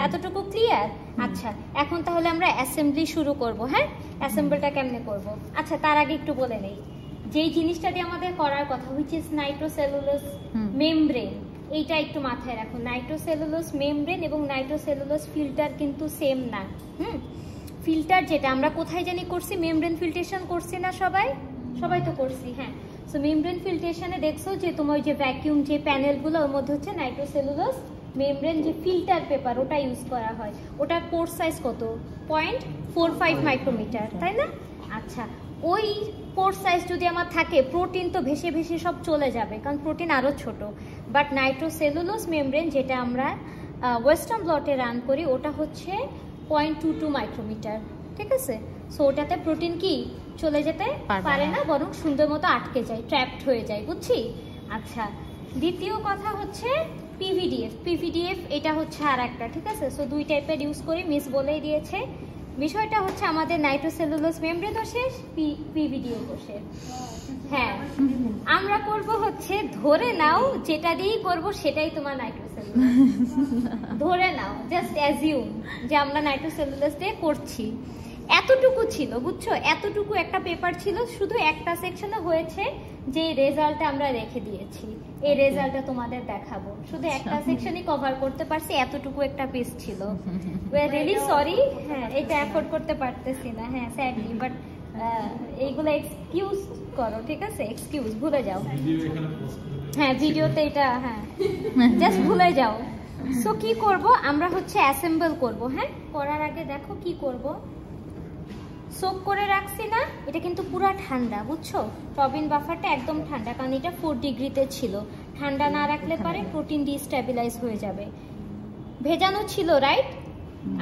এতটুকু ক্লিয়ার? আচ্ছা, এখন তাহলে আমরা অ্যাসেম্বলি শুরু করব। হ্যাঁ, অ্যাসেম্বলটা কেমনে করব? আচ্ছা, তার আগে একটু বলে নেই যেই জিনিসটা দিয়ে আমাদের করার কথা, হুইচ ইজ নাইট্রোসেলুলোজ মেমব্রেন। এইটা একটু মাথায় রাখুন, নাইট্রোসেলুলোজ মেমব্রেন এবং নাইট্রোসেলুলোজ ফিল্টার কিন্তু সেম না। ফিল্টার যেটা আমরা কোথায় জানি করছি, মেমব্রেন ফিল্ট্রেশন করছি না সবাই? সবাই তো করছি। হ্যাঁ, সো মেমব্রেন ফিল্ট্রেশনে দেখছো যে তোমার যে ভ্যাকিউম যে প্যানেলগুলো, ওর মধ্যে হচ্ছে নাইট্রোসেলুলোজ মেমব্রেন যে ফিল্টার পেপার ওটা ইউজ করা হয়। ওটার কোর সাইজ কত? 0.45 মাইক্রোমিটার, তাই না? আচ্ছা, ওই কোর সাইজ যদি আমার থাকে, প্রোটিন তো ভেসে ভেসে সব চলে যাবে, কারণ প্রোটিন আরও ছোট। বাট নাইট্রোসেলুলোজ মেমব্রেন যেটা আমরা ওয়েস্টার্ন ব্লটে রান করি, ওটা হচ্ছে 0.22 মাইক্রোমিটার। ঠিক আছে, সো ওটাতে প্রোটিন কি চলে যেতে পারে না, বরং সুন্দর মতো আটকে যায়, ট্র্যাপড হয়ে যায়। বুঝছি? আচ্ছা, দ্বিতীয় কথা হচ্ছে পিভিডিএফ। পিভিডিএফ এটা হচ্ছে আর একটা। ঠিক আছে, সো দুই টাইপের ইউজ করি, মিস বলেই দিয়েছে। বিষয়টা হচ্ছে আমাদের নাইট্রোসেলুলোজ মেমব্রেনও শেষ, পিভিডিএফও শেষ। হ্যাঁ, আমরা করব হচ্ছে, ধরে নাও যেটা দিয়েই করবো সেটাই তোমার নাইট্রোসেলুলোজ। ধরে নাও, জাস্ট অ্যাজিউম যে আমরা নাইট্রোসেলুলোজ দিয়ে করছি। এতটুকু ছিল, বুঝছো? এতটুকু একটা পেপার ছিল, শুধু একটা সেকশনে হয়েছে যে রেজাল্টটা আমরা রেখে দিয়েছি। এই রেজাল্টটা তোমাদের দেখাবো, শুধু একটা সেকশনই কভার করতে পারছি, এতটুকু একটা পিস ছিল। We are really sorry. হ্যাঁ, এটা অ্যাফোর্ড করতে পারতেছি না। হ্যাঁ, স্যাডলি, বাট এইগুলো এক্সকিউজ করো। ঠিক আছে, এক্সকিউজ, ভুলে যাও। হ্যাঁ, ভিডিওতে এটা, হ্যাঁ, জাস্ট ভুলে যাও। সো কি করব আমরা হচ্ছে অ্যাসেম্বল করব। হ্যাঁ, করার আগে দেখো কি করব। সোক করে রাখছি না, এটা কিন্তু পুরো ঠান্ডা, বুঝছো? টবিন বাফারটা একদম ঠান্ডা, কারণ এটা 4 ডিগ্রিতে ছিল। ঠান্ডা না রাখলে পরে প্রোটিন ডিস্টেবিলাইজ হয়ে যাবে। ভেজানো ছিল, রাইট?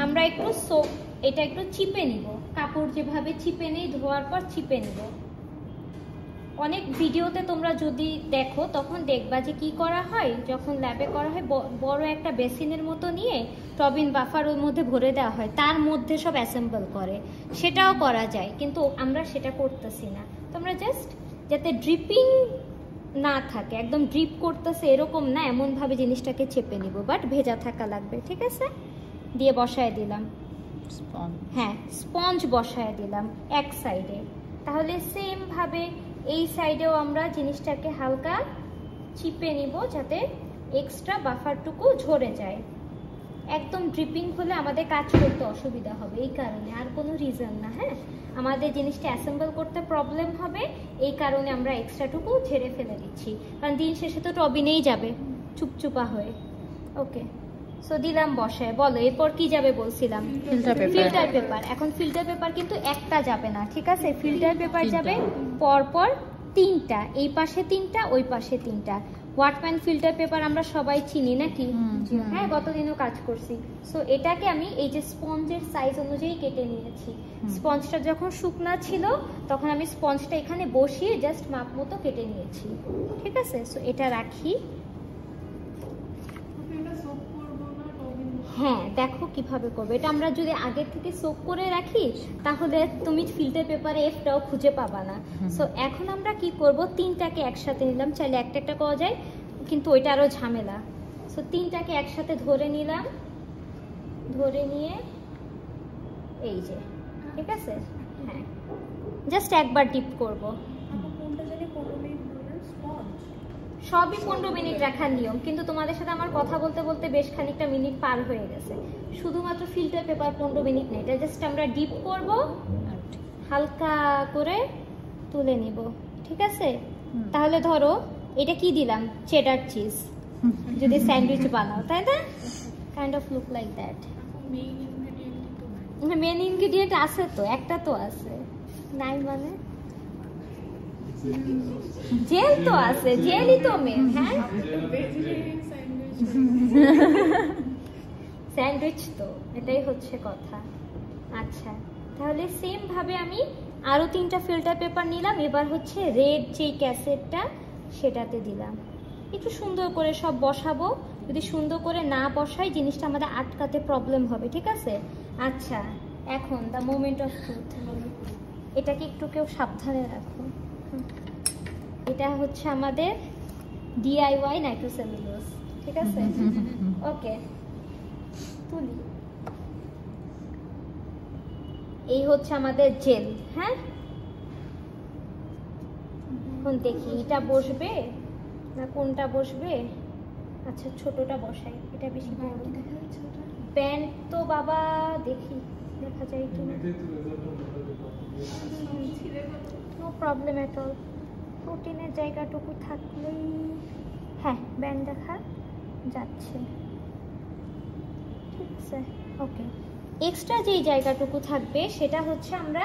আমরা একটু সোক, এটা একটু চিপে নিব, কাপড় যেভাবে চিপে নেই, ধোয়ার পর চিপে নিব। অনেক ভিডিওতে তোমরা যদি দেখো তখন দেখবা যে কি করা হয়, যখন ল্যাবে করা হয়, বড় একটা বেসিনের মতো নিয়ে টবিন বাফার ওর মধ্যে ভরে দেওয়া হয়, তার মধ্যে সব অ্যাসেম্বল করে। সেটাও করা যায়, কিন্তু আমরা সেটা করতেছি না। তোমরা জাস্ট যাতে ড্রিপিং না থাকে, একদম ড্রিপ করতেছে এরকম না, এমনভাবে জিনিসটাকে চেপে নিব, বাট ভেজা থাকা লাগবে। ঠিক আছে, দিয়ে বসায় দিলাম। হ্যাঁ, স্পঞ্জ বসায় দিলাম এক সাইডে। তাহলে সেম ভাবে এই সাইডেও আমরা জিনিসটাকে হালকা চিপে নিব, যাতে এক্সট্রা বাফারটুকু ঝরে যায়। একদম ড্রিপিং হলে আমাদের কাজ করতে অসুবিধা হবে, এই কারণে, আর কোনো রিজন না। হ্যাঁ, আমাদের জিনিসটা অ্যাসেম্বল করতে প্রবলেম হবে, এই কারণে আমরা এক্সট্রাটুকু ঝেড়ে ফেলে দিচ্ছি, কারণ দিন শেষে তো টবিনেই যাবে চুপচুপা হয়ে। ওকে, সো দিলাম বসায়। বলো এরপর কি যাবে বলছিলাম? Filter paper. এখন ফিল্টার পেপার কিন্তু একটা যাবে না, ঠিক আছে? ফিল্টার পেপার যাবে পরপর 3টা, এই পাশে 3টা, ওই পাশে 3টা। ওয়াটম্যান ফিল্টার পেপার আমরা সবাই চিনি নাকি? হ্যাঁ, গতদিনও কাজ করছি। সো এটাকে আমি এই যে স্পঞ্জের সাইজ অনুযায়ী কেটে নিয়েছি। স্পঞ্জটা যখন শুকনা ছিল তখন আমি স্পঞ্জটা এখানে বসিয়ে জাস্ট মাপ মতো কেটে নিয়েছি। ঠিক আছে, সো এটা রাখি। হ্যাঁ, দেখো কিভাবে করবে এটা। আমরা যদি আগে থেকে সোক করে রাখি তাহলে তুমি ফিল্টার পেপারে এফটাও খুঁজে পাবা না। সো এখন আমরা কি করব, 3টাকে একসাথে নিলাম। চাইলে একটা একটা করা যায়, কিন্তু ওইটা আরো ঝামেলা। সো 3টাকে একসাথে ধরে নিলাম, ধরে নিয়ে এই যে, ঠিক আছে? হ্যাঁ, জাস্ট একবার ডিপ করব। সবই 15 মিনিট রাখার নিয়ম, কিন্তু তোমাদের সাথে আমার কথা বলতে বলতে বেশ খানিকটা মিনিট পার হয়ে গেছে। শুধুমাত্র ফিল্টার পেপার 15 মিনিট নেই, এটা জাস্ট আমরা ডিপ করব, হালকা করে তুলে নিব। ঠিক আছে, তাহলে ধরো এটা কি দিলাম, চেডার চিজ, যদি স্যান্ডউইচ বানাও, তাই না? Kind of look like that. Main ingredient আছে তো, একটা তো আছে, নাই মানে জেল তো আছে, জেলই তো মেন। হ্যাঁ, স্যান্ডউইচ তো, এটাই হচ্ছে কথা। আচ্ছা, তাহলে সেম ভাবে আমি আরো 3টা ফিল্টার পেপার নিলাম। এবার হচ্ছে রেড যে ক্যাসেটটা সেটাতে দিলাম। একটু সুন্দর করে সব বসাবো, যদি সুন্দর করে না বসাই জিনিসটা আমাদের আটকাতে প্রবলেম হবে। ঠিক আছে, আচ্ছা এখন দ্য মোমেন্ট অফ ট্রুথ। এটাকে একটু কেউ সাবধানে রাখো। এটা হচ্ছে আমাদের DIY নাইট্রোসেলুলোজ। ঠিক আছে, ওকে, তুলি। এই হচ্ছে আমাদের জেল। হ্যাঁ, এখন দেখি এটা বসবে না কোনটা বসবে। আচ্ছা ছোটটা বসাই, এটা বেশি বড় দেখা যাচ্ছে। প্যান্ট তো বাবা দেখি দেখা যায় কিনা। নো প্রবলেম এট অল, প্রোটিনের জায়গাটুকু থাকলেই। হ্যাঁ ব্যান্ড দেখা যাচ্ছে, ঠিক আছে ওকে। এক্সট্রা যেই জায়গাটুকু থাকবে সেটা হচ্ছে আমরা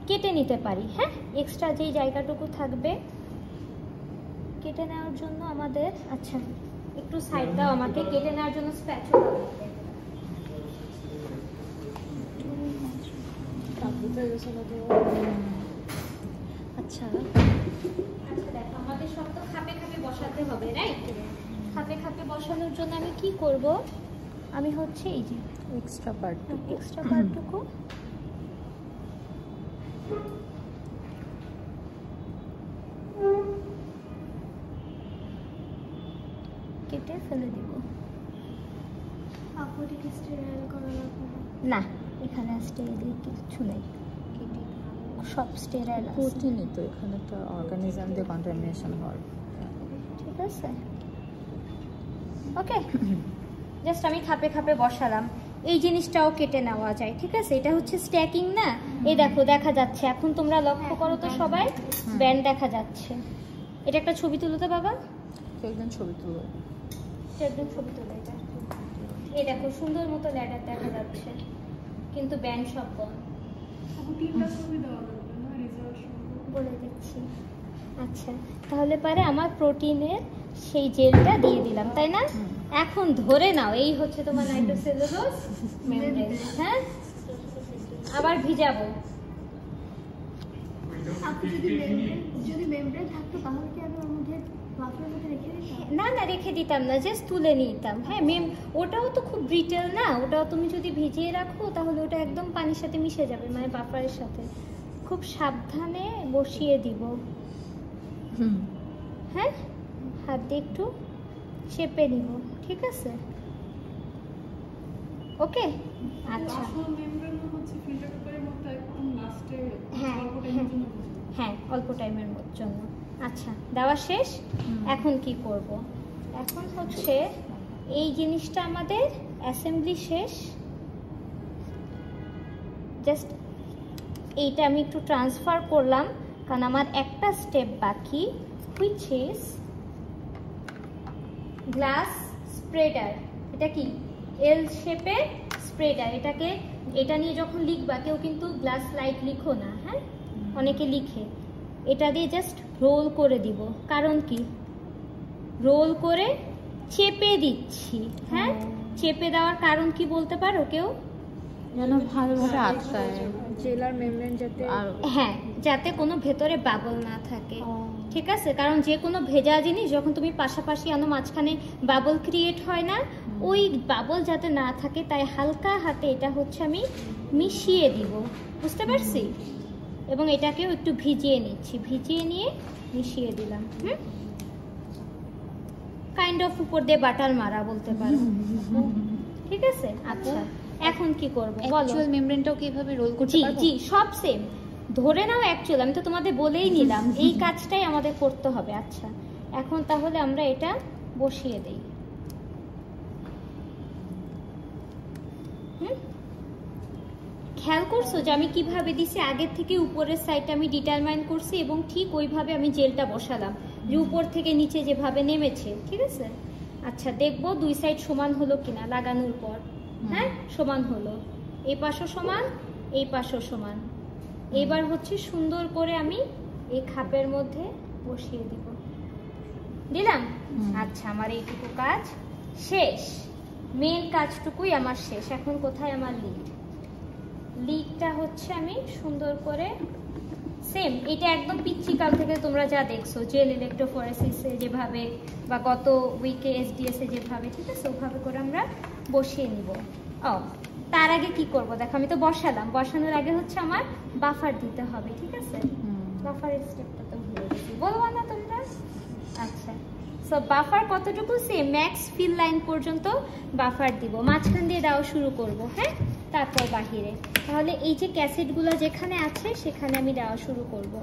কেটে নিতে পারি। হ্যাঁ, এক্সট্রা যেই জায়গাটুকু থাকবে কেটে নেওয়ার জন্য আমাদের, আচ্ছা একটু সাইড দাও আমাকে, কেটে নেওয়ার জন্য স্প্যাচুলা লাগবে। আচ্ছা আচ্ছা দেখো, আমাদের সব তো খাপে খাপে বসাতে হবে, রাইট? খাপে খাপে বসানোর জন্য আমি কি করব, আমি হচ্ছে এই যে এক্সট্রা পার্টটুকু কেটে ফেলে দিব। আপুটিকে স্টেরাইল করা লাগবে না, এখানে স্টেরাইল কিছু নেই, সব স্টেরাইল আছে। প্রোটিনই তো, এখানে তো অর্গানিজম দিয়ে কন্টামিনেশন হয়, ঠিক আছে ওকে। জাস্ট আমি খাপে খাপে বসালাম। এই জিনিসটাও কেটে নেওয়া যায়, ঠিক আছে? এটা হচ্ছে স্ট্যাকিং না, এই দেখো দেখা যাচ্ছে। এখন তোমরা লক্ষ্য করো তো সবাই, ব্যান্ড দেখা যাচ্ছে। এটা একটা ছবি তুলো তো বাবা, একজন ছবি তুলো, একদম ছবি তুলো। এটা এই দেখো সুন্দর মতো ল্যাডার দেখা যাচ্ছে, কিন্তু ব্যান্ড সব বন্ধ। বলে দিচ্ছি। আচ্ছা তাহলে পারে আমার প্রোটিনের সেই জেলটা দিয়ে দিলাম, তাই না? এখন ধরে নাও, এই হচ্ছে তোমার নাইট্রোসেলুলোজ মেমব্রেন। হ্যাঁ, আবার ভিজাবো। যদি মেমব্রেন থাকতো তাহলে কি আমি ওর মধ্যে বাফারের মধ্যে রেখে দিতাম? না না, রেখে দিতাম না, জাস্ট তুলে নিতাম। হ্যাঁ ওটাও তো খুব ব্রিটেল না, ওটাও তুমি যদি ভিজিয়ে রাখো তাহলে ওটা একদম পানির সাথে মিশে যাবে, মানে বাফারের সাথে। খুব সাবধানে বসিয়ে দিব। হ্যাঁ, হাত দিয়ে একটু চেপে নিব, ঠিক আছে ওকে। আচ্ছা হ্যাঁ হ্যাঁ, অল্প টাইমের জন্য। আচ্ছা দেওয়া শেষ। এখন কি করব, এখন হচ্ছে এই জিনিসটা আমাদের অ্যাসেম্বলি শেষ। জাস্ট এইটা আমি একটু ট্রান্সফার করলাম, কারণ আমার একটা স্টেপ বাকি, হুইচ ইজ গ্লাস স্প্রেডার। এটা কি এল শেপের স্প্রেডার। এটা নিয়ে যখন লিখবা, কেউ কিন্তু গ্লাস স্লাইড লিখো না, হ্যাঁ অনেকে লিখে। এটা দিয়ে জাস্ট রোল করে দিব। কারণ কি, রোল করে চেপে দিচ্ছি। হ্যাঁ, চেপে দেওয়ার কারণ কি বলতে পারো কেউ? যেন ভালোভাবে আটকায়, জেলার মেমব্রেন যাতে, হ্যাঁ যাতে কোনো ভেতরে বাবল না থাকে, ঠিক আছে? কারণ যে কোনো ভেজা জিনিস যখন তুমি পাশাপাশি আনো, মাঝখানে বাবল ক্রিয়েট হয় না, ওই বাবল যাতে না থাকে, তাই হালকা হাতে এটা হচ্ছে আমি মিশিয়ে দিব, বুঝতে পারছি? এবং এটাকেও একটু ভিজিয়ে নিচ্ছি, ভিজিয়ে নিয়ে মিশিয়ে দিলাম। কাইন্ড অফ উপর দিয়ে বাটার মারা বলতে পারো, ঠিক আছে? আচ্ছা এখন কি করব বলো? অ্যাকচুয়াল মেমব্রেনটাও কিভাবে রোল করতে পারবো? জি সব সেম। ধরে নাও অ্যাকচুয়াল, আমি তো তোমাদের বলেই নিলাম এই কাজটাই আমাদের করতে হবে। আচ্ছা এখন তাহলে আমরা এটা বসিয়ে দেই। খেয়াল করছো যে আমি কিভাবে দিছি? আগের থেকে উপরের সাইডটা আমি ডিটারমাইন করছি এবং ঠিক ওইভাবে আমি জেলটা বসালাম, যে উপর থেকে নিচে যেভাবে নেমেছে, ঠিক আছে? আচ্ছা দেখবো দুই সাইড সমান হলো কিনা লাগানোর পর। হ্যাঁ সমান হলো, এই পাশও সমান, এই পাশও সমান। এবার হচ্ছে সুন্দর করে আমি এই খাপের মধ্যে বসিয়ে দিব, দিলাম। আচ্ছা আমার এইটুকু কাজ শেষ, মেন কাজটুকুই আমার শেষ। এখন কোথায় আমার লিডটা হচ্ছে আমি সুন্দর করে সেম, এটা একদম পিচ্চিকাল থেকে তোমরা যা দেখছো জেল ইলেকট্রোফোরেসিসে যেভাবে বা গত উইকে এসডিএস এ যেভাবে, ঠিক আছে ওভাবে করে আমরা বসিয়ে নিব। তার আগে কি করব দেখো, আমি তো বসালাম, বসানোর আগে হচ্ছে আমার বাফার দিতে হবে, ঠিক আছে? বাফারের স্টেপটা তো ভুলে গেছি, বলবো না তোমরা? আচ্ছা সো বাফার কতটুকু সেম ম্যাক্স ফিল লাইন পর্যন্ত বাফার দিব, মাঝখান দিয়ে দেওয়া শুরু করব, হ্যাঁ, তারপর বাহিরে। তাহলে এই যে ক্যাসেটগুলো যেখানে আছে সেখানে আমি দেওয়া শুরু করব।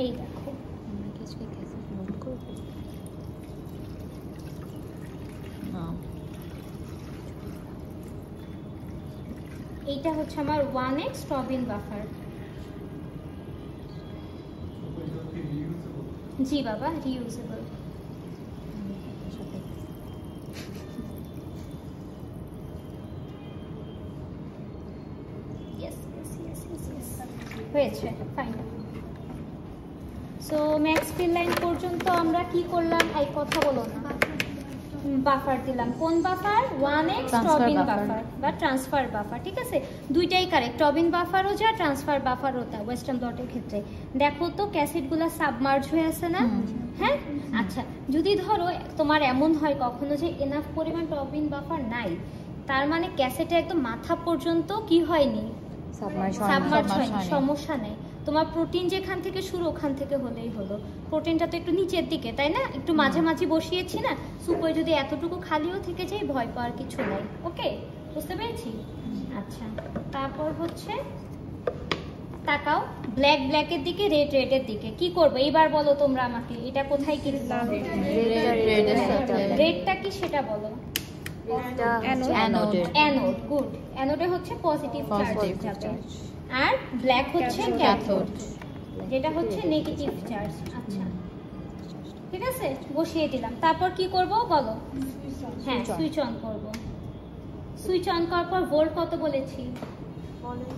এই দেখো আমরা কি আজকে ক্যাসেট লোড করব? না, এইটা হচ্ছে আমার 1x টবিন বাফার। জি বাবা, রিইউজেবল। হয়েছে, fine. So max fill line পর্যন্ত আমরা কি করলাম? এই কথা বলো না। বাফার দিলাম, কোন বাফার? 1x টবিন বাফার বা ট্রান্সফার বাফার, ঠিক আছে, দুইটাই কারেক্ট। টবিন বাফারও যা, ট্রান্সফার বাফারও তা ওয়েস্টার্ন ডটের ক্ষেত্রে। দেখো তো ক্যাসেটগুলো সাবমার্জ হয়ে আছে না? হ্যাঁ, আচ্ছা, যদি ধরো তোমার এমন হয় কখনো যে এনাফ পরিমাণ টবিন বাফার নাই, তার মানে ক্যাসেটে একদম মাথা পর্যন্ত কি হয়নি, সাবমার্জ হয়নি, সমস্যা নেই। তোমার প্রোটিন যেখান থেকে শুরু ওখান থেকে হলেই হলো। প্রোটিনটা তো একটু নিচের দিকে, তাই না? একটু মাঝামাঝি বসিয়েছি না, সুপে যদি এতটুকু খালিও থেকে যায় ভয় পাওয়ার কিছু নাই। ওকে, বুঝতে পেরেছি? আচ্ছা, তারপর হচ্ছে তাকাও ব্ল্যাক ব্ল্যাকের দিকে, রেড রেডের দিকে। কি করবো এবার বলো তোমরা আমাকে, এটা কোথায় কি রেডটা কি সেটা বলো। Anode, good. অ্যানোডে হচ্ছে পজিটিভ চার্জ, আর ব্ল্যাক হচ্ছে ক্যাথোড, যেটা হচ্ছে নেগেটিভ চার্জ। আচ্ছা, ঠিক আছে, বসিয়ে দিলাম। তারপর কি করব বলো? হ্যাঁ, সুইচ অন করব। সুইচ অন করার পর ভোল্ট কত বলেছি?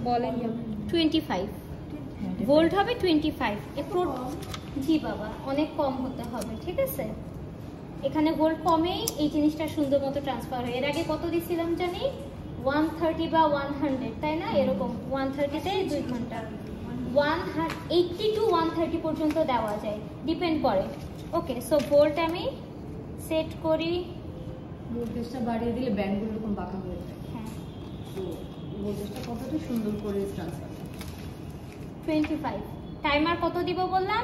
বলেন। 25 ভোল্ট হবে, 25। জি বাবা, অনেক কম হতে হবে, ঠিক আছে। এখানে ভোল্ট কমেই এই জিনিসটা সুন্দর মতো ট্রান্সফার হয়। এর আগে কত দিছিলাম জানি? 130 বা 100, তাই না? এরকম 130-তে 2 ঘন্টা, 180 টু 130 পর্যন্ত দেওয়া যায়, ডিপেন্ড করে। ওকে, সো ভোল্ট আমি সেট করি, ভোল্টেজটা বাড়িয়ে দিলে ব্যান্ডগুলো এরকম বাঁকা হয়ে যায়। হ্যাঁ, তো ভোল্টেজটা কতটা সুন্দর করে ট্রান্সফার 25। টাইমার কত দিব বললাম?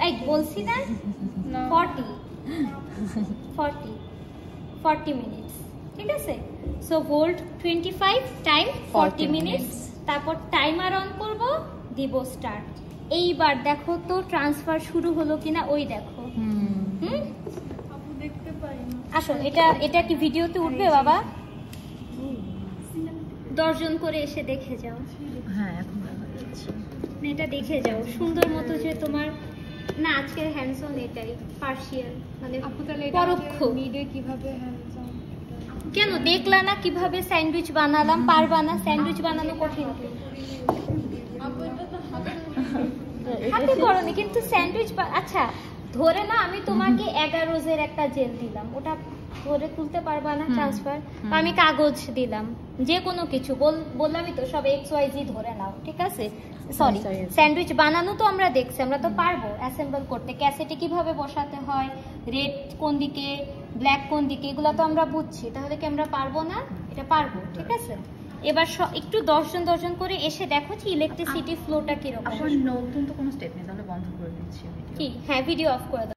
এই বলছি না, 40 মিনিটস, ঠিক আছে। So volt 25, time 40 minutes. তারপর টাইমার অন করব, দিব স্টার্ট। এইবার দেখো তো ট্রান্সফার শুরু হলো কিনা, ওই দেখো। আপু দেখতে পারি না। আসো, এটা কি ভিডিওতে উঠবে বাবা? 10 জন করে এসে দেখে যাও। হ্যাঁ, এখন দেখা যাচ্ছে। এটা দেখে যাও সুন্দর মতো, যে তোমার না আজকের হ্যান্ডস অন এটাই পার্শিয়াল, মানে আপু তাহলে পরোক্ষ। মিডে কিভাবে হ্যান্ডস অন? কেন দেখলা না কিভাবে স্যান্ডউইচ বানালাম? পারবা না? স্যান্ডউইচ বানানো কঠিন। আপু এটা তো হাতে করনি কিন্তু স্যান্ডউইচ। আচ্ছা, ধরে না আমি তোমাকে 11 রোজের একটা জেল দিলাম, ওটা ধরে তুলতে পারবা না ট্রান্সফার? আমি কাগজ দিলাম, যে কোনো কিছু বললামই তো, সব XYZ ধরে নাও, ঠিক আছে। সরি, স্যান্ডউইচ বানানো তো আমরা দেখছি, আমরা তো পারবো অ্যাসেম্বল করতে। ক্যাসেটে কিভাবে বসাতে হয়, রেড কোন দিকে, ব্ল্যাক কোন দিকে, এগুলো তো আমরা বুঝছি। তাহলে কি আমরা পারবো না? এটা পারবো, ঠিক আছে। এবার একটু 10 জন করে এসে দেখো যে ইলেকট্রিসিটি ফ্লোটা কিরকম। এখন নতুন তো কোনো স্টেপ নেই, তাহলে বন্ধ করে দিচ্ছি ভিডিও। কি? হ্যাঁ, ভিডিও অফ করে দাও।